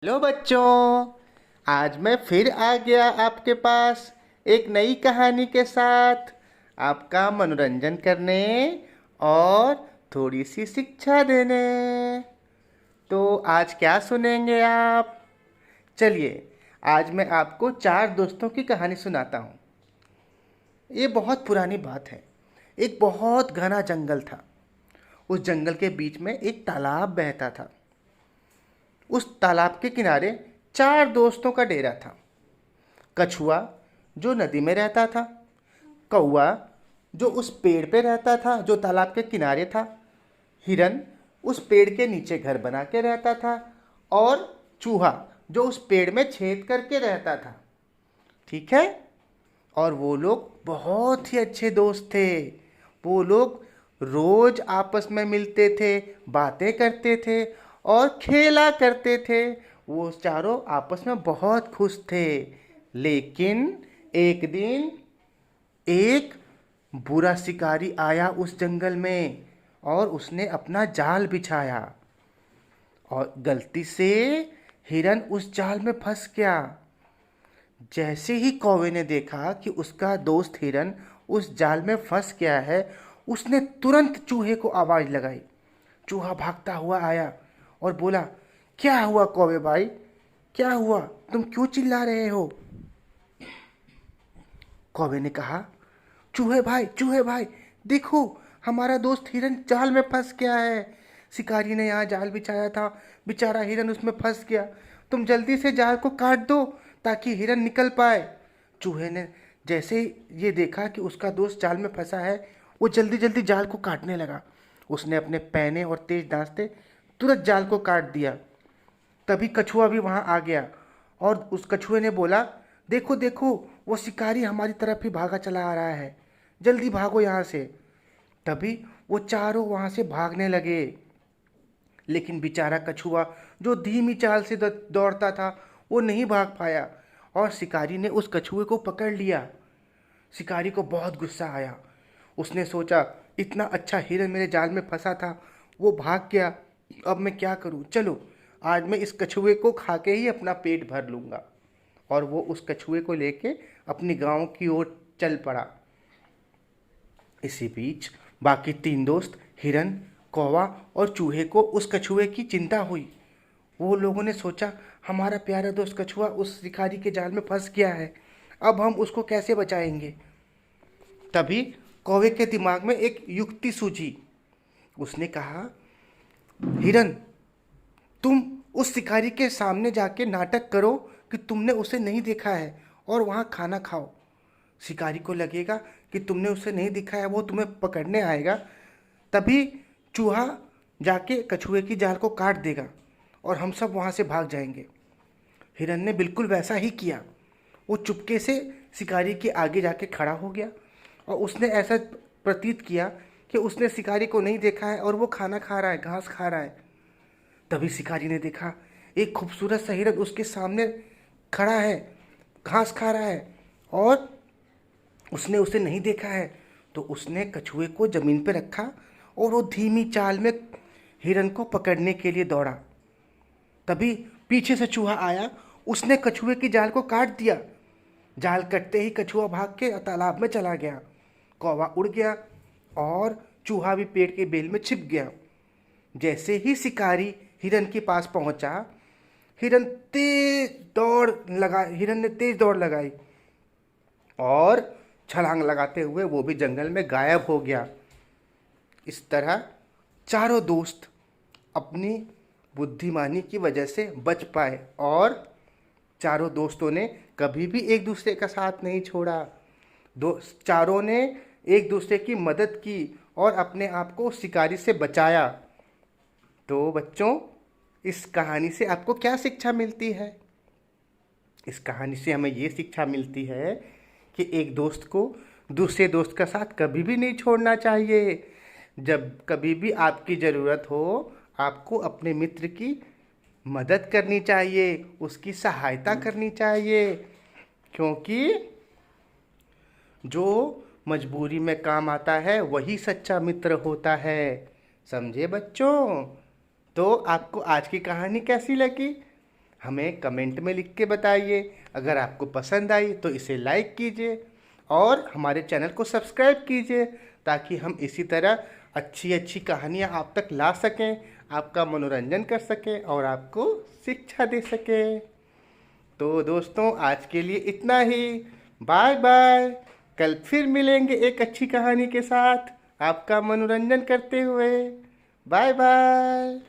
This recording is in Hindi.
हेलो बच्चों, आज मैं फिर आ गया आपके पास एक नई कहानी के साथ आपका मनोरंजन करने और थोड़ी सी शिक्षा देने। तो आज क्या सुनेंगे आप? चलिए, आज मैं आपको चार दोस्तों की कहानी सुनाता हूँ। ये बहुत पुरानी बात है। एक बहुत घना जंगल था। उस जंगल के बीच में एक तालाब बहता था। उस तालाब के किनारे चार दोस्तों का डेरा था। कछुआ जो नदी में रहता था, कौआ जो उस पेड़ पे रहता था जो तालाब के किनारे था, हिरन उस पेड़ के नीचे घर बना के रहता था, और चूहा जो उस पेड़ में छेद करके रहता था। ठीक है। और वो लोग बहुत ही अच्छे दोस्त थे। वो लोग रोज आपस में मिलते थे, बातें करते थे और खेला करते थे। वो चारों आपस में बहुत खुश थे। लेकिन एक दिन एक बुरा शिकारी आया उस जंगल में और उसने अपना जाल बिछाया, और गलती से हिरन उस जाल में फंस गया। जैसे ही कौवे ने देखा कि उसका दोस्त हिरन उस जाल में फंस गया है, उसने तुरंत चूहे को आवाज लगाई। चूहा भागता हुआ आया और बोला, क्या हुआ कौवे भाई, क्या हुआ, तुम क्यों चिल्ला रहे हो? कौवे ने कहा, चूहे भाई, देखो, हमारा दोस्त हिरन जाल में फंस गया है। शिकारी ने यहाँ जाल बिछाया था, बेचारा हिरन उसमें फंस गया। तुम जल्दी से जाल को काट दो ताकि हिरन निकल पाए। चूहे ने जैसे ही ये देखा कि उसका दोस्त जाल में फंसा है, वो जल्दी जल्दी जाल को काटने लगा। उसने अपने पैने और तेज दांत से तुरंत जाल को काट दिया। तभी कछुआ भी वहां आ गया और उस कछुए ने बोला, देखो देखो, वो शिकारी हमारी तरफ ही भागा चला आ रहा है, जल्दी भागो यहाँ से। तभी वो चारों वहां से भागने लगे। लेकिन बेचारा कछुआ जो धीमी चाल से दौड़ता था, वो नहीं भाग पाया और शिकारी ने उस कछुए को पकड़ लिया। शिकारी को बहुत गुस्सा आया। उसने सोचा, इतना अच्छा हिरन मेरे जाल में फंसा था, वो भाग गया, अब मैं क्या करूं? चलो, आज मैं इस कछुए को खा के ही अपना पेट भर लूँगा। और वो उस कछुए को लेके अपनी गांव की ओर चल पड़ा। इसी बीच बाकी तीन दोस्त हिरन, कौवा और चूहे को उस कछुए की चिंता हुई। वो लोगों ने सोचा, हमारा प्यारा दोस्त कछुआ उस शिकारी के जाल में फंस गया है, अब हम उसको कैसे बचाएंगे? तभी कौवे के दिमाग में एक युक्ति सूझी। उसने कहा, हिरन, तुम उस शिकारी के सामने जाके नाटक करो कि तुमने उसे नहीं देखा है और वहाँ खाना खाओ। शिकारी को लगेगा कि तुमने उसे नहीं दिखा है, वो तुम्हें पकड़ने आएगा। तभी चूहा जाके कछुए की जाल को काट देगा और हम सब वहाँ से भाग जाएंगे। हिरन ने बिल्कुल वैसा ही किया। वो चुपके से शिकारी के आगे जाके खड़ा हो गया और उसने ऐसा प्रतीत किया कि उसने शिकारी को नहीं देखा है और वो खाना खा रहा है, घास खा रहा है। तभी शिकारी ने देखा एक खूबसूरत सा हिरन उसके सामने खड़ा है, घास खा रहा है, और उसने उसे नहीं देखा है। तो उसने कछुए को ज़मीन पर रखा और वो धीमी चाल में हिरन को पकड़ने के लिए दौड़ा। तभी पीछे से चूहा आया, उसने कछुए की जाल को काट दिया। जाल कटते ही कछुआ भाग के तालाब में चला गया। कौवा उड़ गया और चूहा भी पेड़ के बेल में छिप गया। जैसे ही शिकारी हिरन के पास पहुंचा, हिरन ने तेज दौड़ लगाई और छलांग लगाते हुए वो भी जंगल में गायब हो गया। इस तरह चारों दोस्त अपनी बुद्धिमानी की वजह से बच पाए और चारों दोस्तों ने कभी भी एक दूसरे का साथ नहीं छोड़ा। चारों ने एक दूसरे की मदद की और अपने आप को शिकारी से बचाया। तो बच्चों, इस कहानी से आपको क्या शिक्षा मिलती है? इस कहानी से हमें ये शिक्षा मिलती है कि एक दोस्त को दूसरे दोस्त का साथ कभी भी नहीं छोड़ना चाहिए। जब कभी भी आपकी ज़रूरत हो, आपको अपने मित्र की मदद करनी चाहिए, उसकी सहायता करनी चाहिए, क्योंकि जो मजबूरी में काम आता है वही सच्चा मित्र होता है। समझे बच्चों? तो आपको आज की कहानी कैसी लगी? हमें कमेंट में लिख के बताइए। अगर आपको पसंद आई तो इसे लाइक कीजिए और हमारे चैनल को सब्सक्राइब कीजिए, ताकि हम इसी तरह अच्छी अच्छी कहानियाँ आप तक ला सकें, आपका मनोरंजन कर सकें और आपको शिक्षा दे सकें। तो दोस्तों, आज के लिए इतना ही। Bye bye. कल फिर मिलेंगे एक अच्छी कहानी के साथ, आपका मनोरंजन करते हुए। Bye bye.